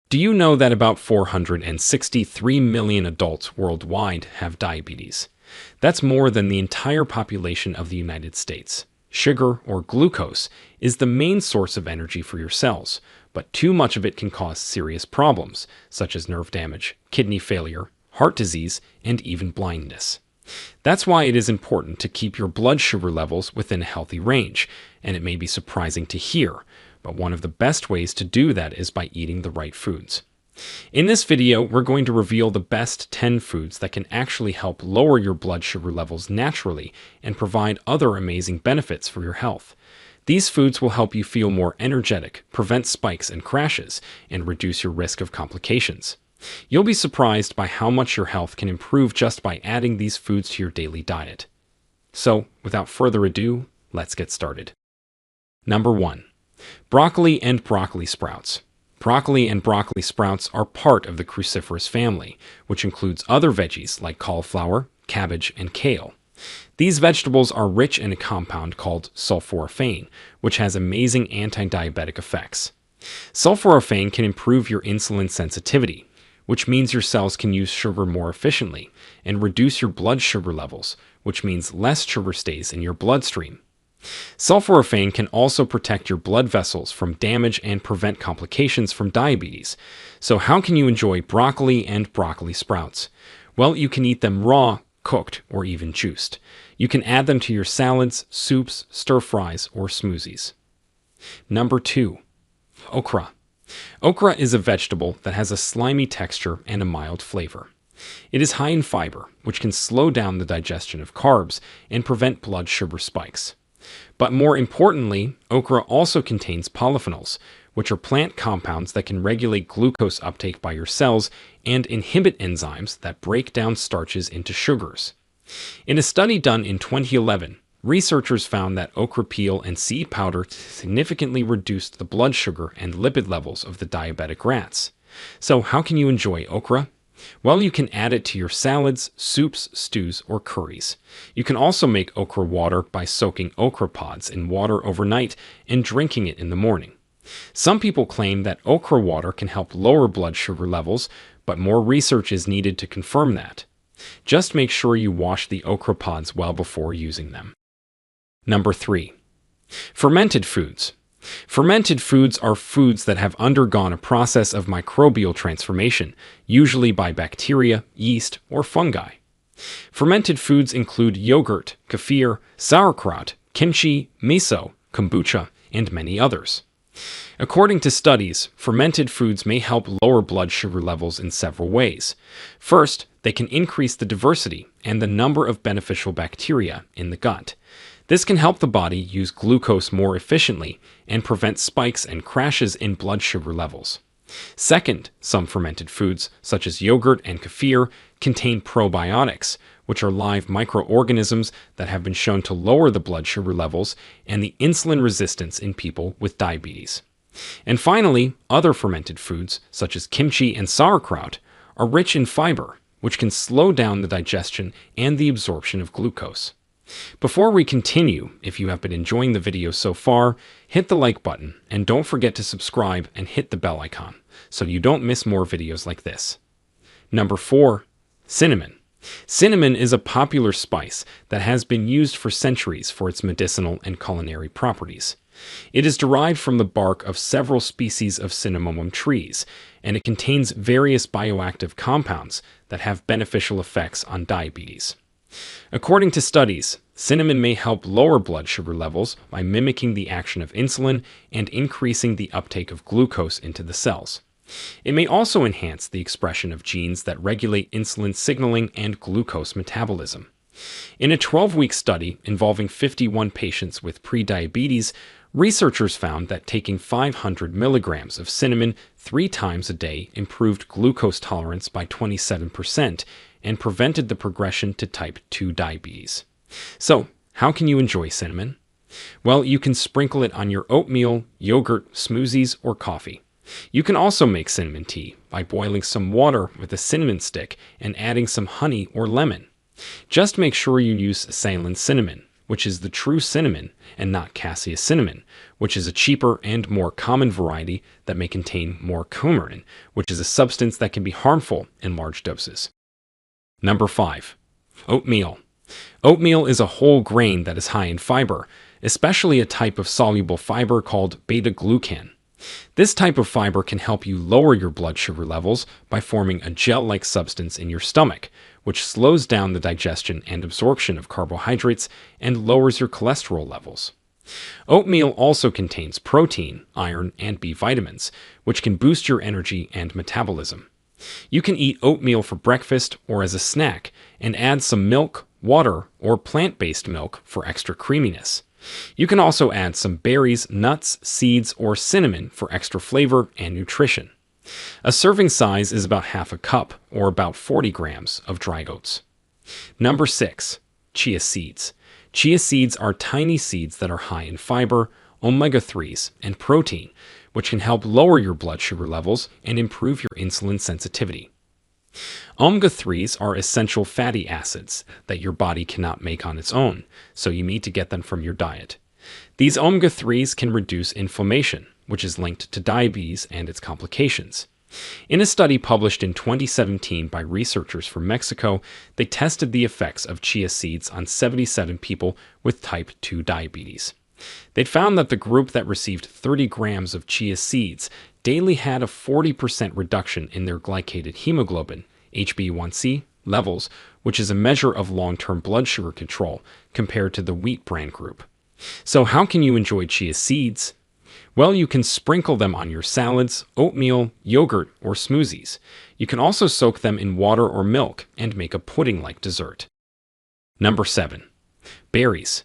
Do you know that about 463 million adults worldwide have diabetes? That's more than the entire population of the United States. Sugar, or glucose, is the main source of energy for your cells, but too much of it can cause serious problems, such as nerve damage, kidney failure, heart disease, and even blindness. That's why it is important to keep your blood sugar levels within a healthy range, and it may be surprising to hear, but one of the best ways to do that is by eating the right foods. In this video, we're going to reveal the best 10 foods that can actually help lower your blood sugar levels naturally and provide other amazing benefits for your health. These foods will help you feel more energetic, prevent spikes and crashes, and reduce your risk of complications. You'll be surprised by how much your health can improve just by adding these foods to your daily diet. So, without further ado, let's get started. Number 1. Broccoli and broccoli sprouts. Broccoli and broccoli sprouts are part of the cruciferous family, which includes other veggies like cauliflower, cabbage, and kale. These vegetables are rich in a compound called sulforaphane, which has amazing anti-diabetic effects. Sulforaphane can improve your insulin sensitivity, which means your cells can use sugar more efficiently, and reduce your blood sugar levels, which means less sugar stays in your bloodstream. Sulforaphane can also protect your blood vessels from damage and prevent complications from diabetes. So how can you enjoy broccoli and broccoli sprouts? Well, you can eat them raw, cooked, or even juiced. You can add them to your salads, soups, stir-fries, or smoothies. Number 2. Okra. Okra is a vegetable that has a slimy texture and a mild flavor. It is high in fiber, which can slow down the digestion of carbs and prevent blood sugar spikes. But more importantly, okra also contains polyphenols, which are plant compounds that can regulate glucose uptake by your cells and inhibit enzymes that break down starches into sugars. In a study done in 2011, researchers found that okra peel and seed powder significantly reduced the blood sugar and lipid levels of the diabetic rats. So how can you enjoy okra? Well, you can add it to your salads, soups, stews, or curries. You can also make okra water by soaking okra pods in water overnight and drinking it in the morning. Some people claim that okra water can help lower blood sugar levels, but more research is needed to confirm that. Just make sure you wash the okra pods well before using them. Number 3. Fermented foods. Fermented foods are foods that have undergone a process of microbial transformation, usually by bacteria, yeast, or fungi. Fermented foods include yogurt, kefir, sauerkraut, kimchi, miso, kombucha, and many others. According to studies, fermented foods may help lower blood sugar levels in several ways. First, they can increase the diversity and the number of beneficial bacteria in the gut. This can help the body use glucose more efficiently and prevent spikes and crashes in blood sugar levels. Second, some fermented foods, such as yogurt and kefir, contain probiotics, which are live microorganisms that have been shown to lower the blood sugar levels and the insulin resistance in people with diabetes. And finally, other fermented foods, such as kimchi and sauerkraut, are rich in fiber, which can slow down the digestion and the absorption of glucose. Before we continue, if you have been enjoying the video so far, hit the like button and don't forget to subscribe and hit the bell icon so you don't miss more videos like this. Number 4. Cinnamon. Cinnamon is a popular spice that has been used for centuries for its medicinal and culinary properties. It is derived from the bark of several species of cinnamomum trees, and it contains various bioactive compounds that have beneficial effects on diabetes. According to studies, cinnamon may help lower blood sugar levels by mimicking the action of insulin and increasing the uptake of glucose into the cells. It may also enhance the expression of genes that regulate insulin signaling and glucose metabolism. In a 12-week study involving 51 patients with prediabetes, researchers found that taking 500 milligrams of cinnamon 3 times a day improved glucose tolerance by 27%, and prevented the progression to type 2 diabetes. So, how can you enjoy cinnamon? Well, you can sprinkle it on your oatmeal, yogurt, smoothies, or coffee. You can also make cinnamon tea by boiling some water with a cinnamon stick and adding some honey or lemon. Just make sure you use Ceylon cinnamon, which is the true cinnamon, and not cassia cinnamon, which is a cheaper and more common variety that may contain more coumarin, which is a substance that can be harmful in large doses. Number 5. Oatmeal. Oatmeal is a whole grain that is high in fiber, especially a type of soluble fiber called beta-glucan. This type of fiber can help you lower your blood sugar levels by forming a gel-like substance in your stomach, which slows down the digestion and absorption of carbohydrates and lowers your cholesterol levels. Oatmeal also contains protein, iron, and B vitamins, which can boost your energy and metabolism. You can eat oatmeal for breakfast or as a snack and add some milk, water, or plant-based milk for extra creaminess. You can also add some berries, nuts, seeds, or cinnamon for extra flavor and nutrition. A serving size is about half a cup, or about 40 grams, of dried oats. Number 6. Chia seeds. Chia seeds are tiny seeds that are high in fiber, omega-3s, and protein, which can help lower your blood sugar levels and improve your insulin sensitivity. Omega-3s are essential fatty acids that your body cannot make on its own, so you need to get them from your diet. These omega-3s can reduce inflammation, which is linked to diabetes and its complications. In a study published in 2017 by researchers from Mexico, they tested the effects of chia seeds on 77 people with type 2 diabetes. They found that the group that received 30 grams of chia seeds daily had a 40% reduction in their glycated hemoglobin, HbA1c, levels, which is a measure of long-term blood sugar control, compared to the wheat bran group. So how can you enjoy chia seeds? Well, you can sprinkle them on your salads, oatmeal, yogurt, or smoothies. You can also soak them in water or milk and make a pudding-like dessert. Number 7. Berries.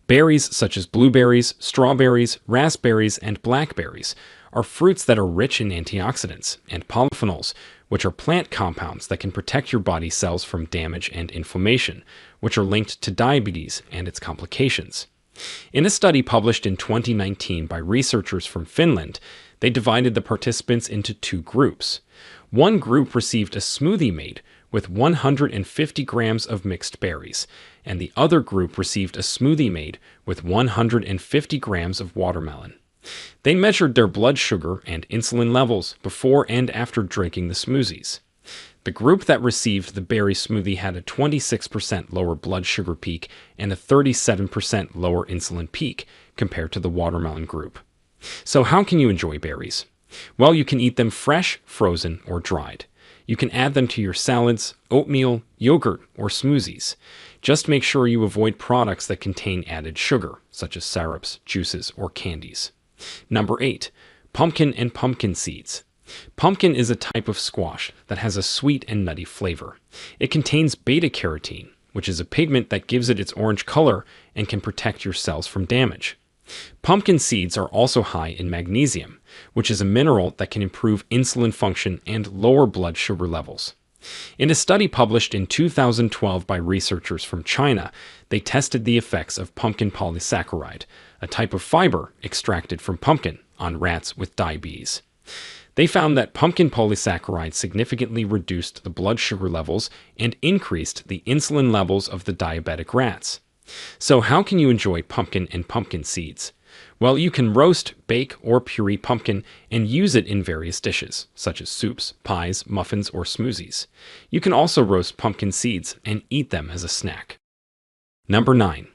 Berries such as blueberries, strawberries, raspberries, and blackberries are fruits that are rich in antioxidants and polyphenols, which are plant compounds that can protect your body cells from damage and inflammation, which are linked to diabetes and its complications. In a study published in 2019 by researchers from Finland, they divided the participants into 2 groups. One group received a smoothie made with 150 grams of mixed berries, and the other group received a smoothie made with 150 grams of watermelon. They measured their blood sugar and insulin levels before and after drinking the smoothies. The group that received the berry smoothie had a 26% lower blood sugar peak and a 37% lower insulin peak compared to the watermelon group. So how can you enjoy berries? Well, you can eat them fresh, frozen, or dried. You can add them to your salads, oatmeal, yogurt, or smoothies. Just make sure you avoid products that contain added sugar, such as syrups, juices, or candies. Number 8. Pumpkin and pumpkin seeds. Pumpkin is a type of squash that has a sweet and nutty flavor. It contains beta-carotene, which is a pigment that gives it its orange color and can protect your cells from damage. Pumpkin seeds are also high in magnesium, which is a mineral that can improve insulin function and lower blood sugar levels. In a study published in 2012 by researchers from China, they tested the effects of pumpkin polysaccharide, a type of fiber extracted from pumpkin, on rats with diabetes. They found that pumpkin polysaccharide significantly reduced the blood sugar levels and increased the insulin levels of the diabetic rats. So how can you enjoy pumpkin and pumpkin seeds? Well, you can roast, bake, or puree pumpkin and use it in various dishes, such as soups, pies, muffins, or smoothies. You can also roast pumpkin seeds and eat them as a snack. Number 9.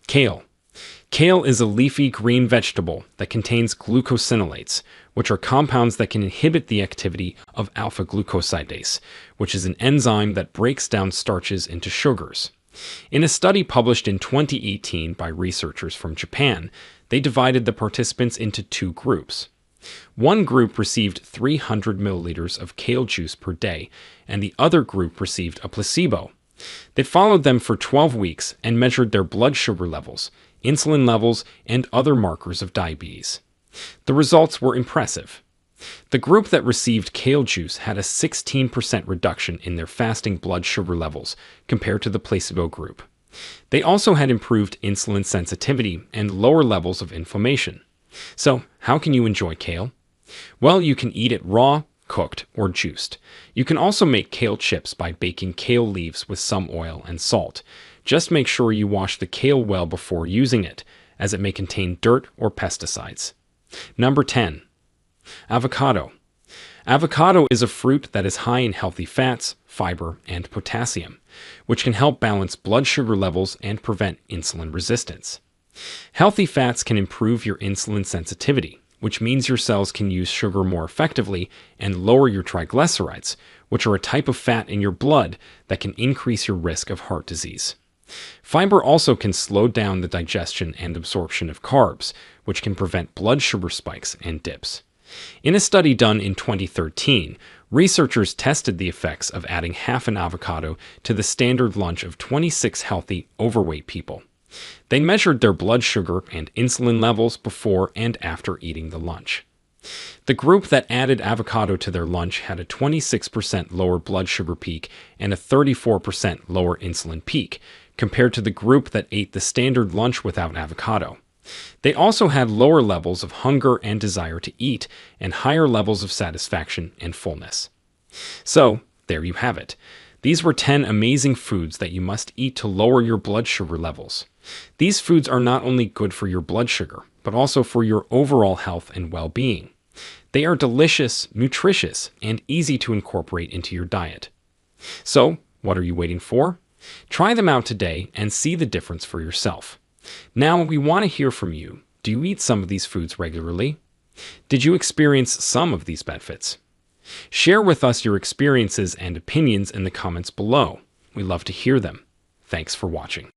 Kale. Kale is a leafy green vegetable that contains glucosinolates, which are compounds that can inhibit the activity of alpha-glucosidase, which is an enzyme that breaks down starches into sugars. In a study published in 2018 by researchers from Japan, they divided the participants into 2 groups. One group received 300 milliliters of kale juice per day, and the other group received a placebo. They followed them for 12 weeks and measured their blood sugar levels, insulin levels, and other markers of diabetes. The results were impressive. The group that received kale juice had a 16% reduction in their fasting blood sugar levels compared to the placebo group. They also had improved insulin sensitivity and lower levels of inflammation. So, how can you enjoy kale? Well, you can eat it raw, cooked, or juiced. You can also make kale chips by baking kale leaves with some oil and salt. Just make sure you wash the kale well before using it, as it may contain dirt or pesticides. Number 10. Avocado. Avocado is a fruit that is high in healthy fats, fiber, and potassium, which can help balance blood sugar levels and prevent insulin resistance. Healthy fats can improve your insulin sensitivity, which means your cells can use sugar more effectively and lower your triglycerides, which are a type of fat in your blood that can increase your risk of heart disease. Fiber also can slow down the digestion and absorption of carbs, which can prevent blood sugar spikes and dips. In a study done in 2013, researchers tested the effects of adding half an avocado to the standard lunch of 26 healthy, overweight people. They measured their blood sugar and insulin levels before and after eating the lunch. The group that added avocado to their lunch had a 26% lower blood sugar peak and a 34% lower insulin peak, compared to the group that ate the standard lunch without avocado. They also had lower levels of hunger and desire to eat, and higher levels of satisfaction and fullness. So, there you have it. These were 10 amazing foods that you must eat to lower your blood sugar levels. These foods are not only good for your blood sugar, but also for your overall health and well-being. They are delicious, nutritious, and easy to incorporate into your diet. So, what are you waiting for? Try them out today and see the difference for yourself. Now, we want to hear from you. Do you eat some of these foods regularly? Did you experience some of these benefits? Share with us your experiences and opinions in the comments below. We love to hear them. Thanks for watching.